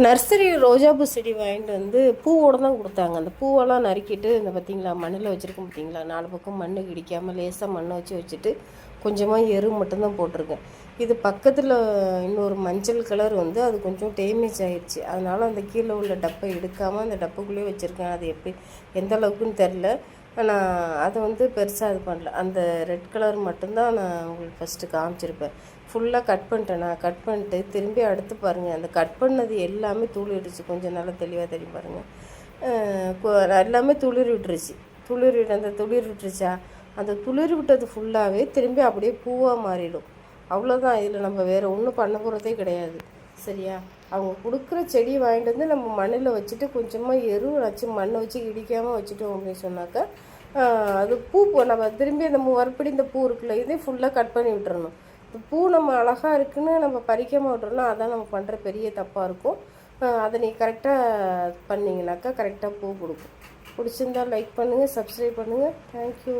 Nursery ரோஜாப்பூ செடி வாங்கிட்டு வந்து பூவோடு தான் கொடுத்தாங்க. அந்த பூவெல்லாம் நறுக்கிட்டு இந்த பார்த்திங்களா மண்ணில் வச்சுருக்கோம் பார்த்திங்களா, 4 பக்கம் மண் இடிக்காமல் லேசாக மண்ணை வச்சுட்டு கொஞ்சமாக எரு மட்டும்தான் போட்டிருக்கேன். இது பக்கத்தில் இன்னொரு மஞ்சள் கலர் வந்து அது கொஞ்சம் டேமேஜ் ஆகிடுச்சு. அதனால் அந்த கீழே உள்ள டப்பை எடுக்காமல் அந்த டப்புக்குள்ளேயே வச்சுருக்கேன். அது எப்படி எந்த அளவுக்குன்னு தெரில. நான் அதை வந்து பெருசாக இது பண்ணல. அந்த ரெட் கலர் மட்டும்தான் நான் உங்களுக்கு ஃபஸ்ட்டு காமிச்சிருப்பேன். ஃபுல்லாக கட் பண்ணிட்டேன். நான் கட் பண்ணிட்டு திரும்பி அடுத்து பாருங்கள், அந்த கட் பண்ணது எல்லாமே துளிரிடுச்சு. கொஞ்சம் நல்லா தெளிவாக தெரியும் பாருங்கள். எல்லாமே துளிர் விட்டுருச்சு. அந்த துளிர் விட்டுருச்சா, அந்த துளிர் விட்டது ஃபுல்லாகவே திரும்பி அப்படியே பூவாக மாறிடும். அவ்வளோதான். இதில் நம்ம வேறு ஒன்றும் பண்ண போகிறதே கிடையாது. சரியா? அவங்க கொடுக்குற செடி வாங்கிட்டு வந்து நம்ம மண்ணில் வச்சுட்டு கொஞ்சமாக எரு வச்சு மண்ணை வச்சு இடிக்காமல் வச்சுட்டோம் அப்படின்னு சொன்னாக்கா அது பூ நம்ம திரும்பி அந்த மறுபடி இந்த பூ இருக்குல்ல, இதையும் ஃபுல்லாக கட் பண்ணி விட்டுறணும். பூ நம்ம அழகாக இருக்குன்னு நம்ம பறிக்காமல் விட்டுறோம்னா அதான் நம்ம பண்ணுற பெரிய தப்பாக இருக்கும். அதை நீங்கள் கரெக்டாக பண்ணிங்கனாக்கா கரெக்டாக பூ கொடுக்கும். பிடிச்சிருந்தால் லைக் பண்ணுங்கள், சப்ஸ்கிரைப் பண்ணுங்கள். தேங்க்யூ.